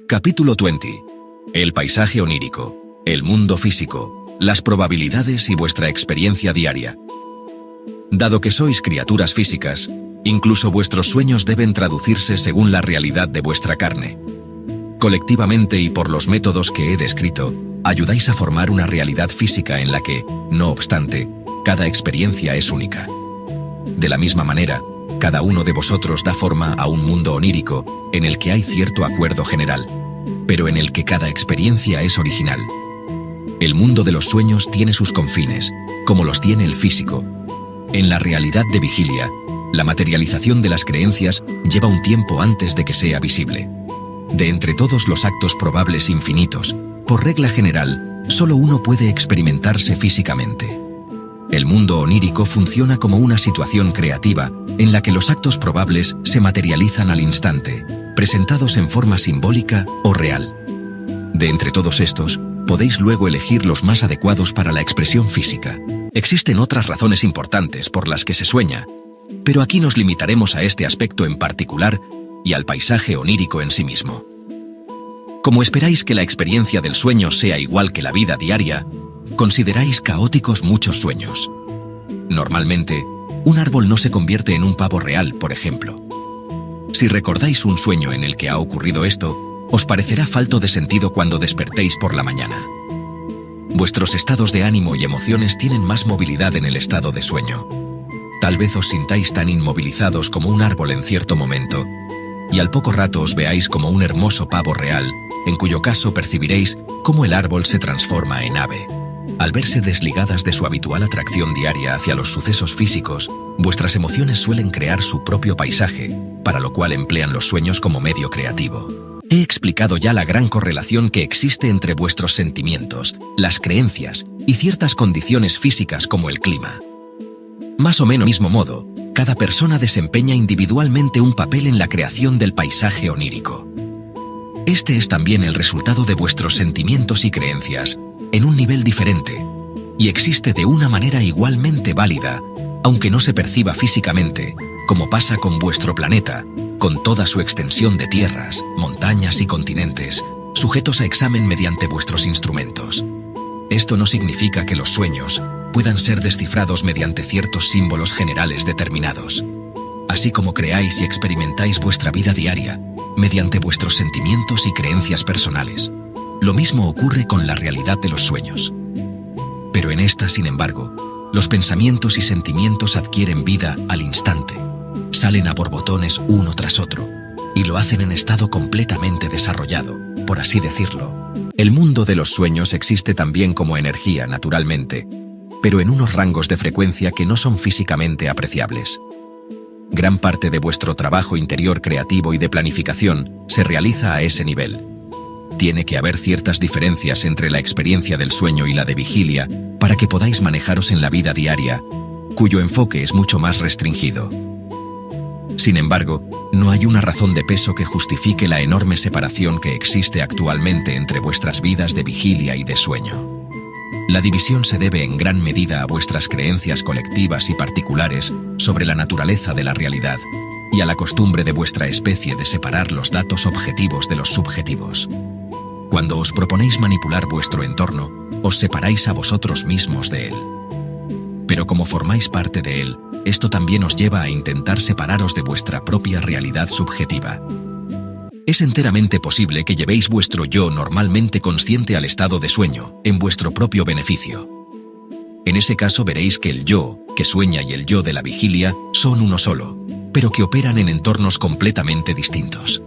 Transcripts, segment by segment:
Capítulo 20. El paisaje onírico, el mundo físico, las probabilidades y vuestra experiencia diaria. Dado que sois criaturas físicas, incluso vuestros sueños deben traducirse según la realidad de vuestra carne. Colectivamente y por los métodos que he descrito, ayudáis a formar una realidad física en la que, no obstante, cada experiencia es única. De la misma manera, cada uno de vosotros da forma a un mundo onírico en el que hay cierto acuerdo general, pero en el que cada experiencia es original. El mundo de los sueños tiene sus confines, como los tiene el físico. En la realidad de vigilia, la materialización de las creencias lleva un tiempo antes de que sea visible. De entre todos los actos probables infinitos, por regla general, solo uno puede experimentarse físicamente. El mundo onírico funciona como una situación creativa en la que los actos probables se materializan al instante, presentados en forma simbólica o real. De entre todos estos, podéis luego elegir los más adecuados para la expresión física. Existen otras razones importantes por las que se sueña, pero aquí nos limitaremos a este aspecto en particular y al paisaje onírico en sí mismo. Como esperáis que la experiencia del sueño sea igual que la vida diaria, consideráis caóticos muchos sueños. Normalmente, un árbol no se convierte en un pavo real, por ejemplo. Si recordáis un sueño en el que ha ocurrido esto, os parecerá falto de sentido cuando despertéis por la mañana. Vuestros estados de ánimo y emociones tienen más movilidad en el estado de sueño. Tal vez os sintáis tan inmovilizados como un árbol en cierto momento, y al poco rato os veáis como un hermoso pavo real, en cuyo caso percibiréis cómo el árbol se transforma en ave. Al verse desligadas de su habitual atracción diaria hacia los sucesos físicos, vuestras emociones suelen crear su propio paisaje, para lo cual emplean los sueños como medio creativo. He explicado ya la gran correlación que existe entre vuestros sentimientos, las creencias y ciertas condiciones físicas como el clima. Más o menos del mismo modo, cada persona desempeña individualmente un papel en la creación del paisaje onírico. Este es también el resultado de vuestros sentimientos y creencias, en un nivel diferente, y existe de una manera igualmente válida, aunque no se perciba físicamente, como pasa con vuestro planeta, con toda su extensión de tierras, montañas y continentes, sujetos a examen mediante vuestros instrumentos. Esto no significa que los sueños puedan ser descifrados mediante ciertos símbolos generales determinados. Así como creáis y experimentáis vuestra vida diaria, mediante vuestros sentimientos y creencias personales. Lo mismo ocurre con la realidad de los sueños. Pero en esta, sin embargo, los pensamientos y sentimientos adquieren vida al instante, salen a borbotones uno tras otro, y lo hacen en estado completamente desarrollado, por así decirlo. El mundo de los sueños existe también como energía, naturalmente, pero en unos rangos de frecuencia que no son físicamente apreciables. Gran parte de vuestro trabajo interior creativo y de planificación se realiza a ese nivel. Tiene que haber ciertas diferencias entre la experiencia del sueño y la de vigilia para que podáis manejaros en la vida diaria, cuyo enfoque es mucho más restringido. Sin embargo, no hay una razón de peso que justifique la enorme separación que existe actualmente entre vuestras vidas de vigilia y de sueño. La división se debe en gran medida a vuestras creencias colectivas y particulares sobre la naturaleza de la realidad y a la costumbre de vuestra especie de separar los datos objetivos de los subjetivos. Cuando os proponéis manipular vuestro entorno, os separáis a vosotros mismos de él. Pero como formáis parte de él, esto también os lleva a intentar separaros de vuestra propia realidad subjetiva. Es enteramente posible que llevéis vuestro yo normalmente consciente al estado de sueño, en vuestro propio beneficio. En ese caso veréis que el yo que sueña y el yo de la vigilia son uno solo, pero que operan en entornos completamente distintos.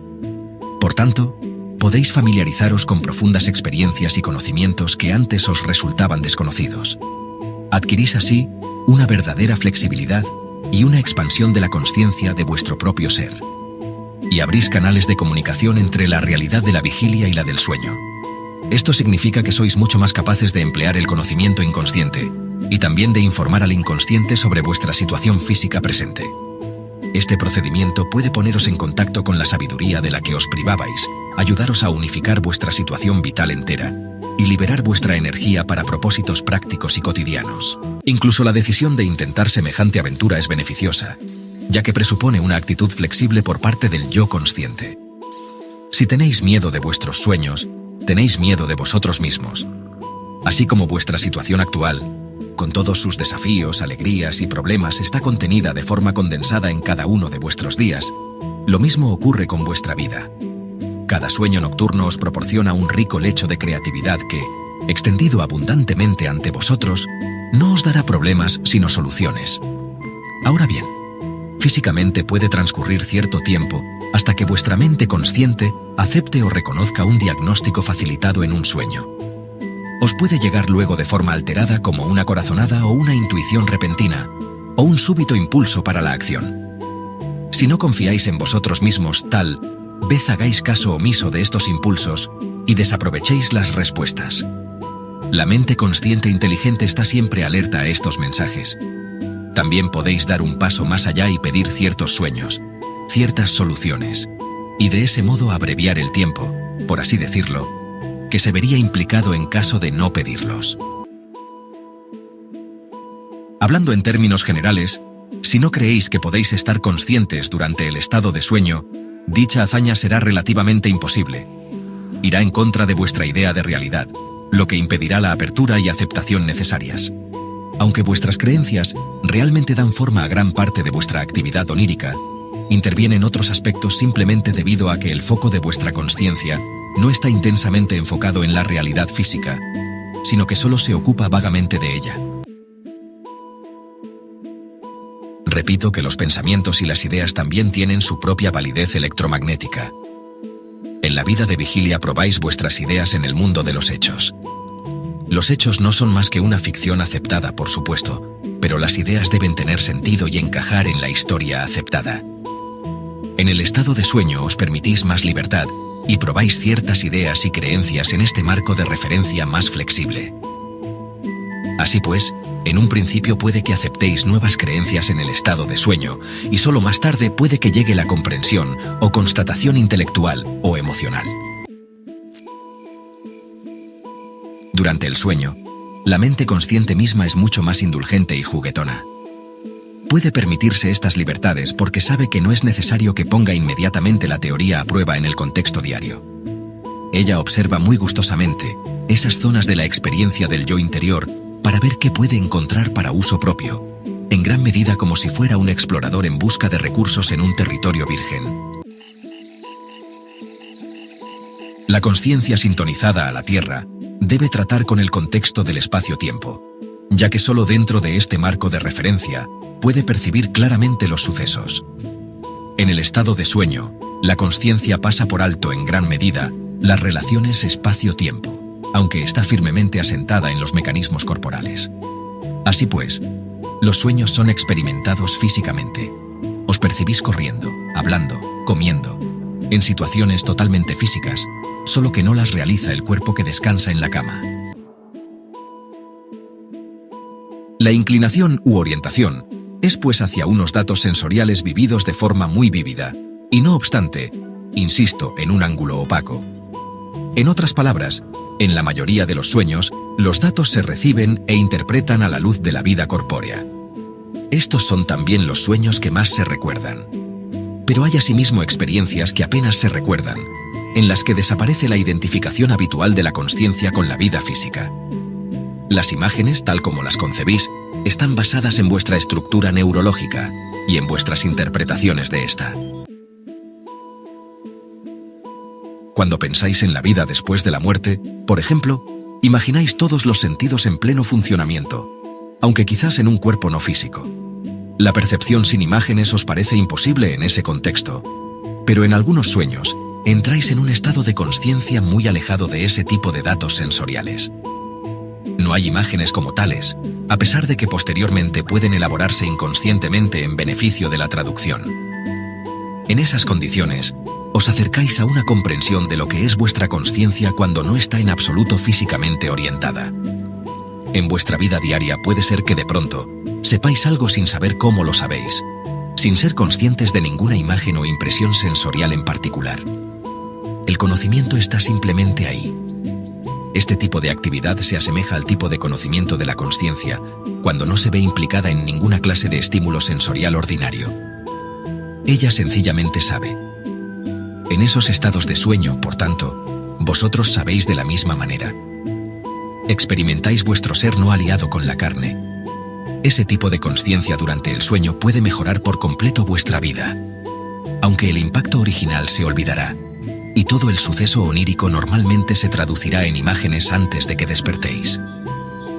Por tanto, podéis familiarizaros con profundas experiencias y conocimientos que antes os resultaban desconocidos. Adquirís así una verdadera flexibilidad y una expansión de la consciencia de vuestro propio ser. Y abrís canales de comunicación entre la realidad de la vigilia y la del sueño. Esto significa que sois mucho más capaces de emplear el conocimiento inconsciente y también de informar al inconsciente sobre vuestra situación física presente. Este procedimiento puede poneros en contacto con la sabiduría de la que os privabais, ayudaros a unificar vuestra situación vital entera y liberar vuestra energía para propósitos prácticos y cotidianos. Incluso la decisión de intentar semejante aventura es beneficiosa, ya que presupone una actitud flexible por parte del yo consciente. Si tenéis miedo de vuestros sueños, tenéis miedo de vosotros mismos. Así como vuestra situación actual, con todos sus desafíos, alegrías y problemas, está contenida de forma condensada en cada uno de vuestros días, lo mismo ocurre con vuestra vida. Cada sueño nocturno os proporciona un rico lecho de creatividad que, extendido abundantemente ante vosotros, no os dará problemas sino soluciones. Ahora bien, físicamente puede transcurrir cierto tiempo hasta que vuestra mente consciente acepte o reconozca un diagnóstico facilitado en un sueño. Os puede llegar luego de forma alterada como una corazonada o una intuición repentina, o un súbito impulso para la acción. Si no confiáis en vosotros mismos, tal vez hagáis caso omiso de estos impulsos y desaprovechéis las respuestas. La mente consciente inteligente está siempre alerta a estos mensajes. También podéis dar un paso más allá y pedir ciertos sueños, ciertas soluciones, y de ese modo abreviar el tiempo, por así decirlo, que se vería implicado en caso de no pedirlos. Hablando en términos generales, si no creéis que podéis estar conscientes durante el estado de sueño, dicha hazaña será relativamente imposible. Irá en contra de vuestra idea de realidad, lo que impedirá la apertura y aceptación necesarias. Aunque vuestras creencias realmente dan forma a gran parte de vuestra actividad onírica, intervienen otros aspectos simplemente debido a que el foco de vuestra consciencia no está intensamente enfocado en la realidad física, sino que solo se ocupa vagamente de ella. Repito que los pensamientos y las ideas también tienen su propia validez electromagnética. En la vida de vigilia probáis vuestras ideas en el mundo de los hechos. Los hechos no son más que una ficción aceptada, por supuesto, pero las ideas deben tener sentido y encajar en la historia aceptada. En el estado de sueño os permitís más libertad y probáis ciertas ideas y creencias en este marco de referencia más flexible. Así pues, en un principio puede que aceptéis nuevas creencias en el estado de sueño y solo más tarde puede que llegue la comprensión o constatación intelectual o emocional. Durante el sueño, la mente consciente misma es mucho más indulgente y juguetona. Puede permitirse estas libertades porque sabe que no es necesario que ponga inmediatamente la teoría a prueba en el contexto diario. Ella observa muy gustosamente esas zonas de la experiencia del yo interior para ver qué puede encontrar para uso propio, en gran medida como si fuera un explorador en busca de recursos en un territorio virgen. La consciencia sintonizada a la Tierra debe tratar con el contexto del espacio-tiempo, ya que solo dentro de este marco de referencia puede percibir claramente los sucesos. En el estado de sueño, la consciencia pasa por alto en gran medida las relaciones espacio-tiempo, aunque está firmemente asentada en los mecanismos corporales. Así pues, los sueños son experimentados físicamente. Os percibís corriendo, hablando, comiendo, en situaciones totalmente físicas, solo que no las realiza el cuerpo que descansa en la cama. La inclinación u orientación es pues hacia unos datos sensoriales vividos de forma muy vívida, y no obstante, insisto, en un ángulo opaco. En otras palabras, en la mayoría de los sueños, los datos se reciben e interpretan a la luz de la vida corpórea. Estos son también los sueños que más se recuerdan. Pero hay asimismo experiencias que apenas se recuerdan, en las que desaparece la identificación habitual de la consciencia con la vida física. Las imágenes, tal como las concebís, están basadas en vuestra estructura neurológica y en vuestras interpretaciones de esta. Cuando pensáis en la vida después de la muerte, por ejemplo, imagináis todos los sentidos en pleno funcionamiento, aunque quizás en un cuerpo no físico. La percepción sin imágenes os parece imposible en ese contexto, pero en algunos sueños entráis en un estado de consciencia muy alejado de ese tipo de datos sensoriales. No hay imágenes como tales, a pesar de que posteriormente pueden elaborarse inconscientemente en beneficio de la traducción. En esas condiciones, os acercáis a una comprensión de lo que es vuestra consciencia cuando no está en absoluto físicamente orientada. En vuestra vida diaria puede ser que de pronto sepáis algo sin saber cómo lo sabéis, sin ser conscientes de ninguna imagen o impresión sensorial en particular. El conocimiento está simplemente ahí. Este tipo de actividad se asemeja al tipo de conocimiento de la consciencia cuando no se ve implicada en ninguna clase de estímulo sensorial ordinario. Ella sencillamente sabe. En esos estados de sueño, por tanto, vosotros sabéis de la misma manera. Experimentáis vuestro ser no aliado con la carne. Ese tipo de consciencia durante el sueño puede mejorar por completo vuestra vida. Aunque el impacto original se olvidará, y todo el suceso onírico normalmente se traducirá en imágenes antes de que despertéis.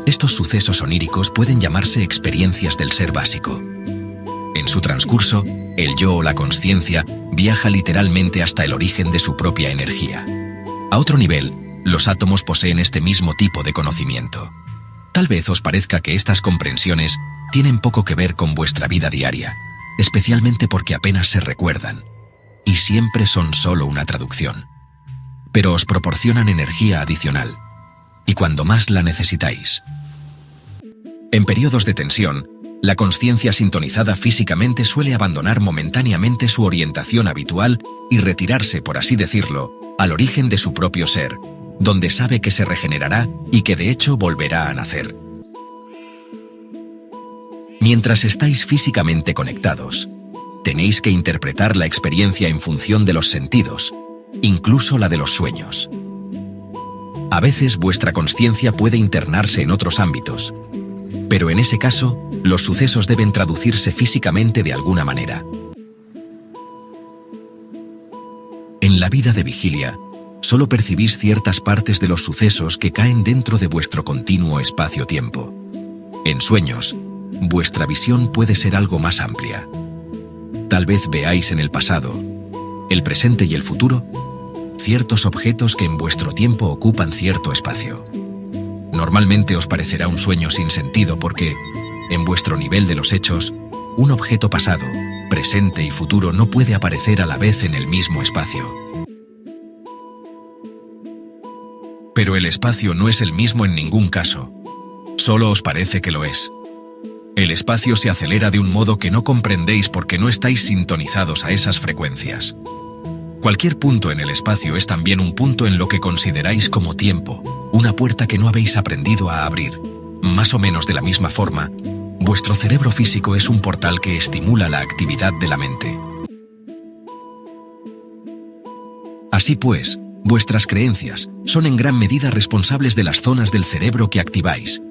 Estos sucesos oníricos pueden llamarse experiencias del ser básico. En su transcurso, el yo o la consciencia viaja literalmente hasta el origen de su propia energía. A otro nivel, los átomos poseen este mismo tipo de conocimiento. Tal vez os parezca que estas comprensiones tienen poco que ver con vuestra vida diaria, especialmente porque apenas se recuerdan, y siempre son solo una traducción. Pero os proporcionan energía adicional, y cuando más la necesitáis. En periodos de tensión, la consciencia sintonizada físicamente suele abandonar momentáneamente su orientación habitual y retirarse, por así decirlo, al origen de su propio ser, donde sabe que se regenerará y que de hecho volverá a nacer. Mientras estáis físicamente conectados, tenéis que interpretar la experiencia en función de los sentidos, incluso la de los sueños. A veces vuestra consciencia puede internarse en otros ámbitos, pero en ese caso, los sucesos deben traducirse físicamente de alguna manera. En la vida de vigilia, solo percibís ciertas partes de los sucesos que caen dentro de vuestro continuo espacio-tiempo. En sueños, vuestra visión puede ser algo más amplia. Tal vez veáis en el pasado, el presente y el futuro, ciertos objetos que en vuestro tiempo ocupan cierto espacio. Normalmente os parecerá un sueño sin sentido porque, en vuestro nivel de los hechos, un objeto pasado, presente y futuro no puede aparecer a la vez en el mismo espacio. Pero el espacio no es el mismo en ningún caso. Solo os parece que lo es. El espacio se acelera de un modo que no comprendéis porque no estáis sintonizados a esas frecuencias. Cualquier punto en el espacio es también un punto en lo que consideráis como tiempo, una puerta que no habéis aprendido a abrir. Más o menos de la misma forma, vuestro cerebro físico es un portal que estimula la actividad de la mente. Así pues, vuestras creencias son en gran medida responsables de las zonas del cerebro que activáis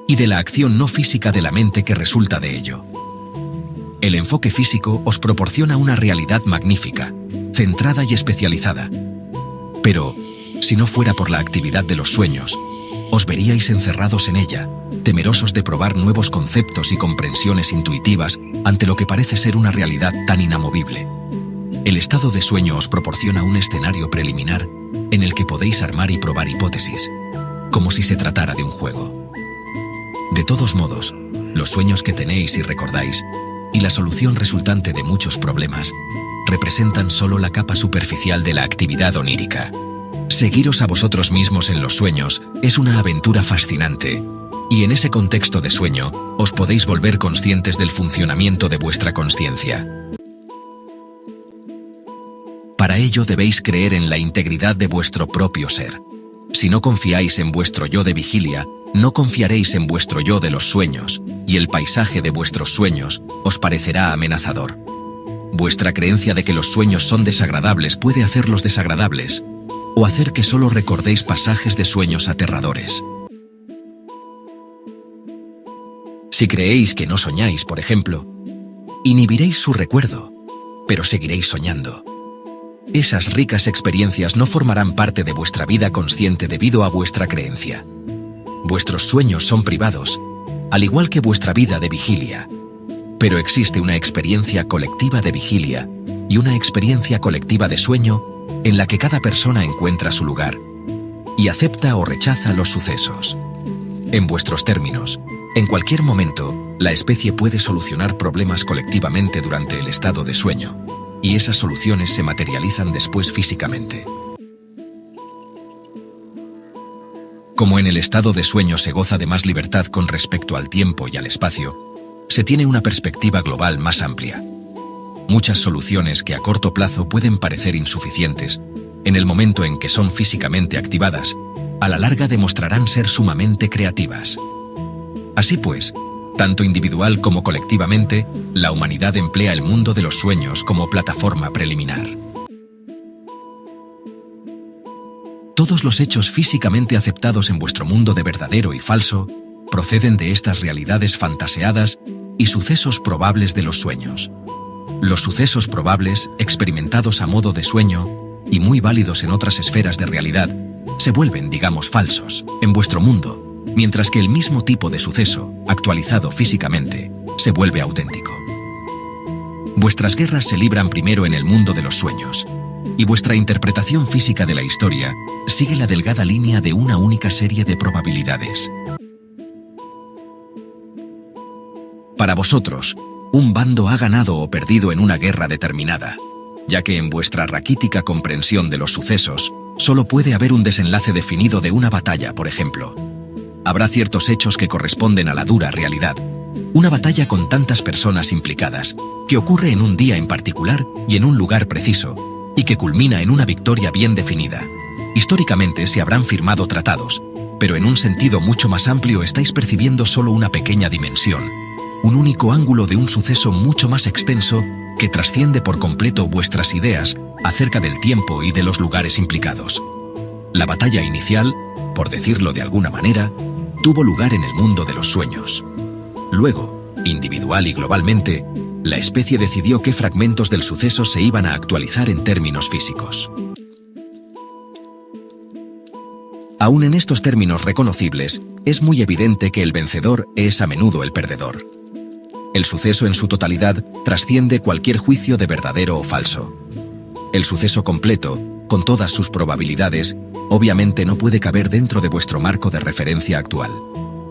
y de la acción no física de la mente que resulta de ello. El enfoque físico os proporciona una realidad magnífica, centrada y especializada. Pero, si no fuera por la actividad de los sueños, os veríais encerrados en ella, temerosos de probar nuevos conceptos y comprensiones intuitivas ante lo que parece ser una realidad tan inamovible. El estado de sueño os proporciona un escenario preliminar en el que podéis armar y probar hipótesis, como si se tratara de un juego. De todos modos, los sueños que tenéis y recordáis, y la solución resultante de muchos problemas, representan solo la capa superficial de la actividad onírica. Seguiros a vosotros mismos en los sueños es una aventura fascinante, y en ese contexto de sueño os podéis volver conscientes del funcionamiento de vuestra consciencia. Para ello debéis creer en la integridad de vuestro propio ser. Si no confiáis en vuestro yo de vigilia, no confiaréis en vuestro yo de los sueños, y el paisaje de vuestros sueños os parecerá amenazador. Vuestra creencia de que los sueños son desagradables puede hacerlos desagradables, o hacer que solo recordéis pasajes de sueños aterradores. Si creéis que no soñáis, por ejemplo, inhibiréis su recuerdo, pero seguiréis soñando. Esas ricas experiencias no formarán parte de vuestra vida consciente debido a vuestra creencia. Vuestros sueños son privados, al igual que vuestra vida de vigilia. Pero existe una experiencia colectiva de vigilia y una experiencia colectiva de sueño en la que cada persona encuentra su lugar y acepta o rechaza los sucesos. En vuestros términos, en cualquier momento, la especie puede solucionar problemas colectivamente durante el estado de sueño, y esas soluciones se materializan después físicamente. Como en el estado de sueño se goza de más libertad con respecto al tiempo y al espacio, se tiene una perspectiva global más amplia. Muchas soluciones que a corto plazo pueden parecer insuficientes, en el momento en que son físicamente activadas, a la larga demostrarán ser sumamente creativas. Así pues, tanto individual como colectivamente, la humanidad emplea el mundo de los sueños como plataforma preliminar. Todos los hechos físicamente aceptados en vuestro mundo de verdadero y falso proceden de estas realidades fantaseadas y sucesos probables de los sueños. Los sucesos probables, experimentados a modo de sueño y muy válidos en otras esferas de realidad, se vuelven, digamos, falsos en vuestro mundo, mientras que el mismo tipo de suceso, actualizado físicamente, se vuelve auténtico. Vuestras guerras se libran primero en el mundo de los sueños, y vuestra interpretación física de la historia sigue la delgada línea de una única serie de probabilidades. Para vosotros, un bando ha ganado o perdido en una guerra determinada, ya que en vuestra raquítica comprensión de los sucesos, solo puede haber un desenlace definido de una batalla, por ejemplo. Habrá ciertos hechos que corresponden a la dura realidad. Una batalla con tantas personas implicadas, que ocurre en un día en particular y en un lugar preciso, y que culmina en una victoria bien definida. Históricamente se habrán firmado tratados, pero en un sentido mucho más amplio estáis percibiendo solo una pequeña dimensión, un único ángulo de un suceso mucho más extenso que trasciende por completo vuestras ideas acerca del tiempo y de los lugares implicados. La batalla inicial, por decirlo de alguna manera, tuvo lugar en el mundo de los sueños. Luego, individual y globalmente, la especie decidió qué fragmentos del suceso se iban a actualizar en términos físicos. Aún en estos términos reconocibles, es muy evidente que el vencedor es a menudo el perdedor. El suceso en su totalidad trasciende cualquier juicio de verdadero o falso. El suceso completo, con todas sus probabilidades, obviamente no puede caber dentro de vuestro marco de referencia actual.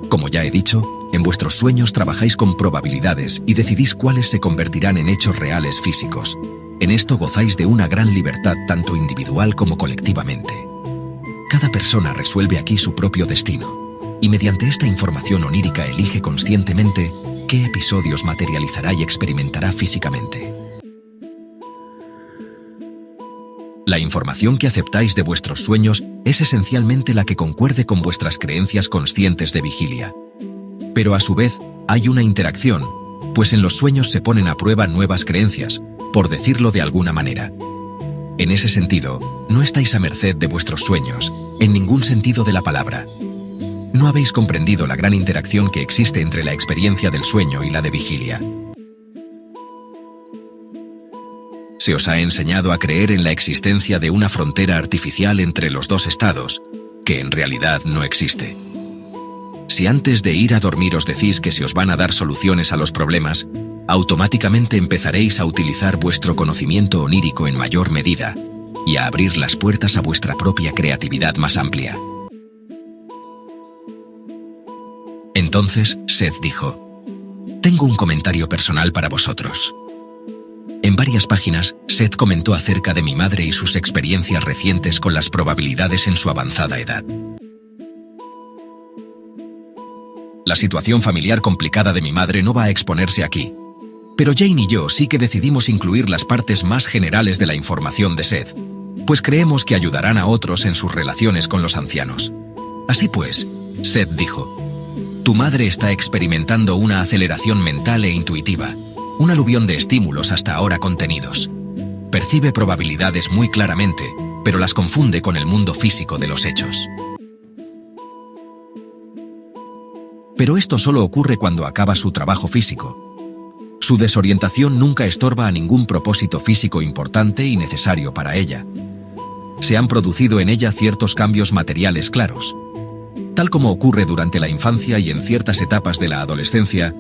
Como ya he dicho, en vuestros sueños trabajáis con probabilidades y decidís cuáles se convertirán en hechos reales físicos. En esto gozáis de una gran libertad tanto individual como colectivamente. Cada persona resuelve aquí su propio destino, y mediante esta información onírica elige conscientemente qué episodios materializará y experimentará físicamente. La información que aceptáis de vuestros sueños es esencialmente la que concuerde con vuestras creencias conscientes de vigilia. Pero a su vez, hay una interacción, pues en los sueños se ponen a prueba nuevas creencias, por decirlo de alguna manera. En ese sentido, no estáis a merced de vuestros sueños, en ningún sentido de la palabra. No habéis comprendido la gran interacción que existe entre la experiencia del sueño y la de vigilia. Se os ha enseñado a creer en la existencia de una frontera artificial entre los dos estados, que en realidad no existe. Si antes de ir a dormir os decís que se os van a dar soluciones a los problemas, automáticamente empezaréis a utilizar vuestro conocimiento onírico en mayor medida y a abrir las puertas a vuestra propia creatividad más amplia. Entonces, Seth dijo: «Tengo un comentario personal para vosotros». En varias páginas, Seth comentó acerca de mi madre y sus experiencias recientes con las probabilidades en su avanzada edad. La situación familiar complicada de mi madre no va a exponerse aquí, pero Jane y yo sí que decidimos incluir las partes más generales de la información de Seth, pues creemos que ayudarán a otros en sus relaciones con los ancianos. Así pues, Seth dijo: «Tu madre está experimentando una aceleración mental e intuitiva, un aluvión de estímulos hasta ahora contenidos. Percibe probabilidades muy claramente, pero las confunde con el mundo físico de los hechos. Pero esto solo ocurre cuando acaba su trabajo físico. Su desorientación nunca estorba a ningún propósito físico importante y necesario para ella. Se han producido en ella ciertos cambios materiales claros. Tal como ocurre durante la infancia y en ciertas etapas de la adolescencia,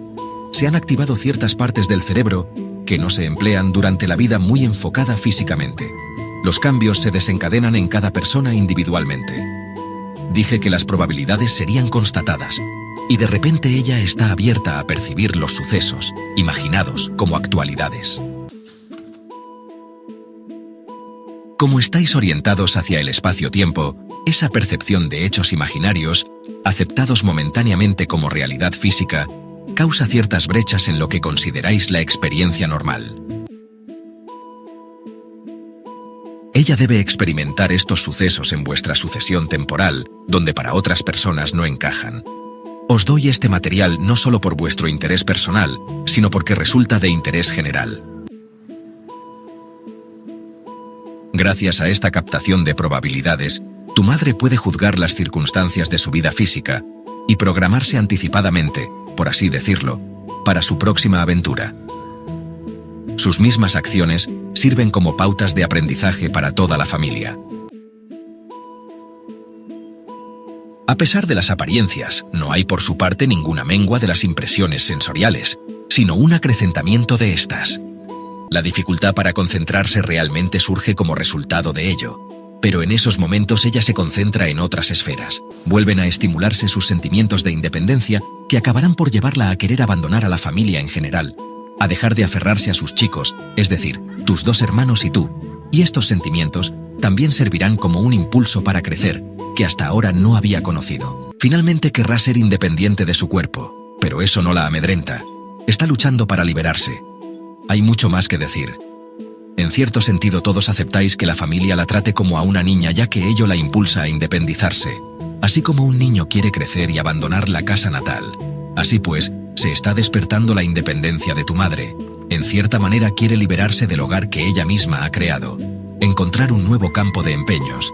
se han activado ciertas partes del cerebro que no se emplean durante la vida muy enfocada físicamente. Los cambios se desencadenan en cada persona individualmente. Dije que las probabilidades serían constatadas, y de repente ella está abierta a percibir los sucesos, imaginados como actualidades. Como estáis orientados hacia el espacio-tiempo, esa percepción de hechos imaginarios, aceptados momentáneamente como realidad física, causa ciertas brechas en lo que consideráis la experiencia normal. Ella debe experimentar estos sucesos en vuestra sucesión temporal, donde para otras personas no encajan. Os doy este material no solo por vuestro interés personal, sino porque resulta de interés general. Gracias a esta captación de probabilidades, Tu madre puede juzgar las circunstancias de su vida física y programarse anticipadamente, por así decirlo, para su próxima aventura. Sus mismas acciones sirven como pautas de aprendizaje para toda la familia. A pesar de las apariencias, no hay por su parte ninguna mengua de las impresiones sensoriales, sino un acrecentamiento de estas. La dificultad para concentrarse realmente surge como resultado de ello, pero en esos momentos ella se concentra en otras esferas. Vuelven a estimularse sus sentimientos de independencia que acabarán por llevarla a querer abandonar a la familia en general, a dejar de aferrarse a sus chicos, es decir, tus 2 hermanos y tú, y estos sentimientos también servirán como un impulso para crecer, que hasta ahora no había conocido. Finalmente querrá ser independiente de su cuerpo, pero eso no la amedrenta. Está luchando para liberarse. Hay mucho más que decir. En cierto sentido todos aceptáis que la familia la trate como a una niña ya que ello la impulsa a independizarse, así como un niño quiere crecer y abandonar la casa natal. Así pues, se está despertando la independencia de tu madre. En cierta manera quiere liberarse del hogar que ella misma ha creado, encontrar un nuevo campo de empeños.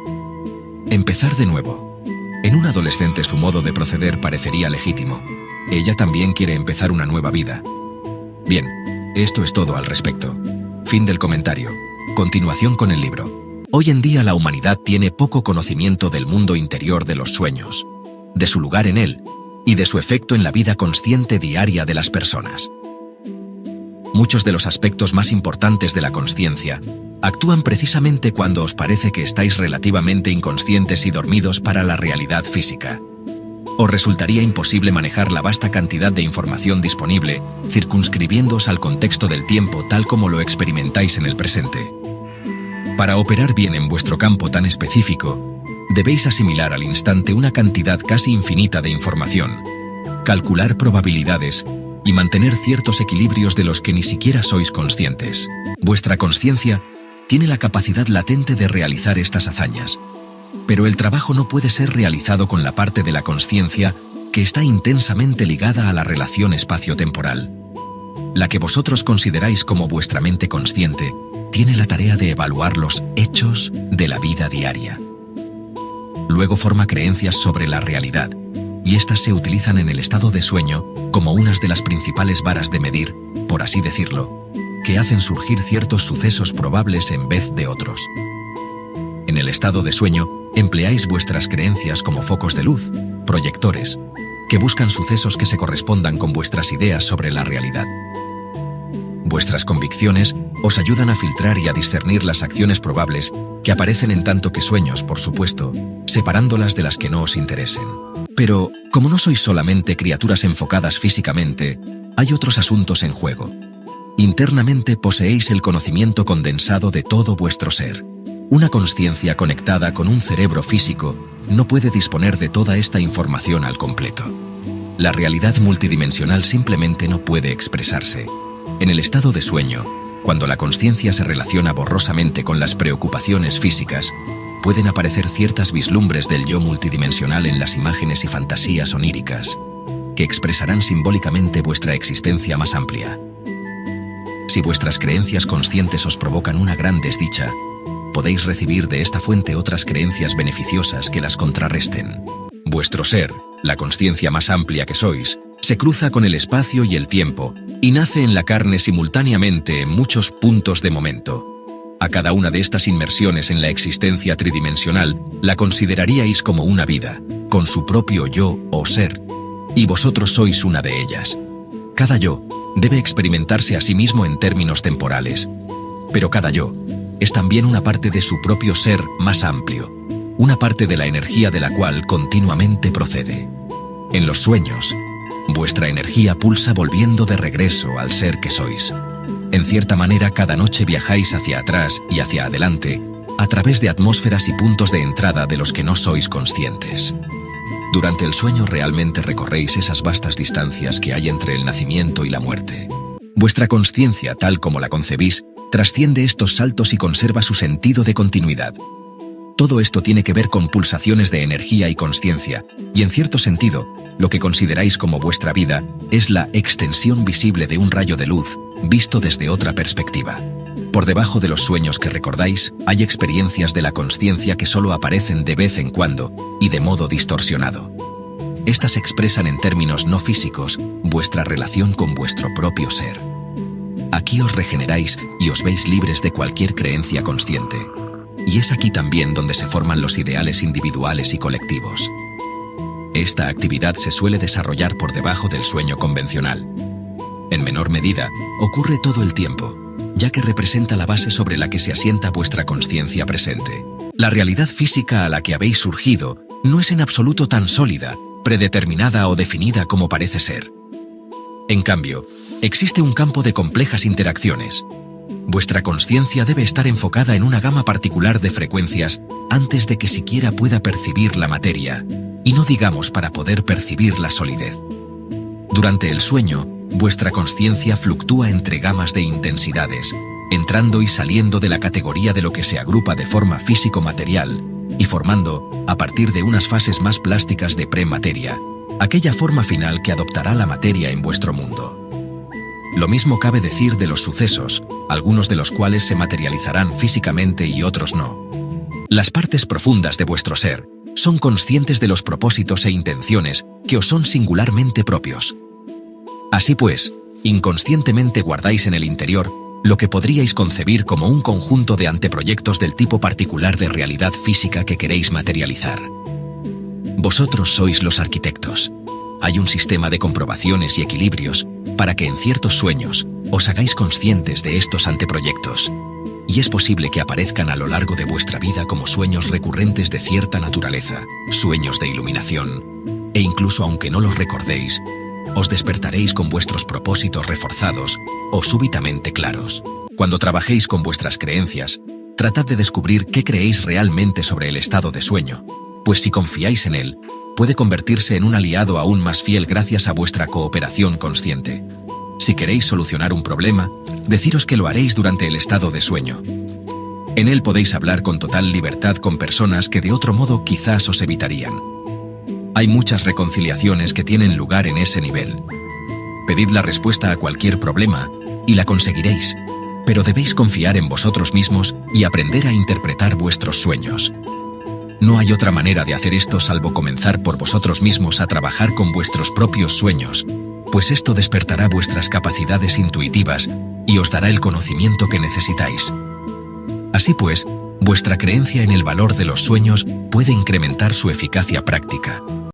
Empezar de nuevo. En un adolescente su modo de proceder parecería legítimo. Ella también quiere empezar una nueva vida. Bien, esto es todo al respecto. Fin del comentario. Continuación con el libro. Hoy en día la humanidad tiene poco conocimiento del mundo interior de los sueños, de su lugar en él y de su efecto en la vida consciente diaria de las personas. Muchos de los aspectos más importantes de la consciencia actúan precisamente cuando os parece que estáis relativamente inconscientes y dormidos para la realidad física. Os resultaría imposible manejar la vasta cantidad de información disponible, circunscribiéndoos al contexto del tiempo tal como lo experimentáis en el presente. Para operar bien en vuestro campo tan específico, debéis asimilar al instante una cantidad casi infinita de información, calcular probabilidades y mantener ciertos equilibrios de los que ni siquiera sois conscientes. Vuestra consciencia tiene la capacidad latente de realizar estas hazañas, pero el trabajo no puede ser realizado con la parte de la consciencia que está intensamente ligada a la relación espacio-temporal. La que vosotros consideráis como vuestra mente consciente tiene la tarea de evaluar los hechos de la vida diaria. Luego forma creencias sobre la realidad, y estas se utilizan en el estado de sueño como unas de las principales varas de medir, por así decirlo, que hacen surgir ciertos sucesos probables en vez de otros. En el estado de sueño, empleáis vuestras creencias como focos de luz, proyectores, que buscan sucesos que se correspondan con vuestras ideas sobre la realidad. Vuestras convicciones os ayudan a filtrar y a discernir las acciones probables que aparecen en tanto que sueños, por supuesto, separándolas de las que no os interesen. Pero, como no sois solamente criaturas enfocadas físicamente, hay otros asuntos en juego. Internamente poseéis el conocimiento condensado de todo vuestro ser. Una consciencia conectada con un cerebro físico no puede disponer de toda esta información al completo. La realidad multidimensional simplemente no puede expresarse. En el estado de sueño, cuando la consciencia se relaciona borrosamente con las preocupaciones físicas, pueden aparecer ciertas vislumbres del yo multidimensional en las imágenes y fantasías oníricas, que expresarán simbólicamente vuestra existencia más amplia. Si vuestras creencias conscientes os provocan una gran desdicha, podéis recibir de esta fuente otras creencias beneficiosas que las contrarresten. Vuestro ser, la consciencia más amplia que sois, se cruza con el espacio y el tiempo y nace en la carne simultáneamente en muchos puntos de momento. A cada una de estas inmersiones en la existencia tridimensional la consideraríais como una vida, con su propio yo o ser, y vosotros sois una de ellas. Cada yo debe experimentarse a sí mismo en términos temporales, pero cada yo es también una parte de su propio ser más amplio, una parte de la energía de la cual continuamente procede. En los sueños, vuestra energía pulsa volviendo de regreso al ser que sois. En cierta manera, cada noche viajáis hacia atrás y hacia adelante, a través de atmósferas y puntos de entrada de los que no sois conscientes. Durante el sueño realmente recorréis esas vastas distancias que hay entre el nacimiento y la muerte. Vuestra consciencia, tal como la concebís, trasciende estos saltos y conserva su sentido de continuidad. Todo esto tiene que ver con pulsaciones de energía y consciencia, y en cierto sentido, lo que consideráis como vuestra vida es la extensión visible de un rayo de luz, visto desde otra perspectiva. Por debajo de los sueños que recordáis, hay experiencias de la consciencia que solo aparecen de vez en cuando y de modo distorsionado. Estas expresan en términos no físicos vuestra relación con vuestro propio ser. Aquí os regeneráis y os veis libres de cualquier creencia consciente. Y es aquí también donde se forman los ideales individuales y colectivos. Esta actividad se suele desarrollar por debajo del sueño convencional. En menor medida, ocurre todo el tiempo, ya que representa la base sobre la que se asienta vuestra consciencia presente. La realidad física a la que habéis surgido no es en absoluto tan sólida, predeterminada o definida como parece ser. En cambio, existe un campo de complejas interacciones. Vuestra consciencia debe estar enfocada en una gama particular de frecuencias antes de que siquiera pueda percibir la materia, y no digamos para poder percibir la solidez. Durante el sueño, vuestra consciencia fluctúa entre gamas de intensidades, entrando y saliendo de la categoría de lo que se agrupa de forma físico-material y formando, a partir de unas fases más plásticas de premateria, aquella forma final que adoptará la materia en vuestro mundo. Lo mismo cabe decir de los sucesos, algunos de los cuales se materializarán físicamente y otros no. Las partes profundas de vuestro ser son conscientes de los propósitos e intenciones que os son singularmente propios. Así pues, inconscientemente guardáis en el interior lo que podríais concebir como un conjunto de anteproyectos del tipo particular de realidad física que queréis materializar. Vosotros sois los arquitectos. Hay un sistema de comprobaciones y equilibrios para que en ciertos sueños os hagáis conscientes de estos anteproyectos. Y es posible que aparezcan a lo largo de vuestra vida como sueños recurrentes de cierta naturaleza, sueños de iluminación, e incluso aunque no los recordéis, os despertaréis con vuestros propósitos reforzados o súbitamente claros. Cuando trabajéis con vuestras creencias, tratad de descubrir qué creéis realmente sobre el estado de sueño, pues si confiáis en él, puede convertirse en un aliado aún más fiel gracias a vuestra cooperación consciente. Si queréis solucionar un problema, deciros que lo haréis durante el estado de sueño. En él podéis hablar con total libertad con personas que de otro modo quizás os evitarían. Hay muchas reconciliaciones que tienen lugar en ese nivel. Pedid la respuesta a cualquier problema y la conseguiréis, pero debéis confiar en vosotros mismos y aprender a interpretar vuestros sueños. No hay otra manera de hacer esto salvo comenzar por vosotros mismos a trabajar con vuestros propios sueños, pues esto despertará vuestras capacidades intuitivas y os dará el conocimiento que necesitáis. Así pues, vuestra creencia en el valor de los sueños puede incrementar su eficacia práctica.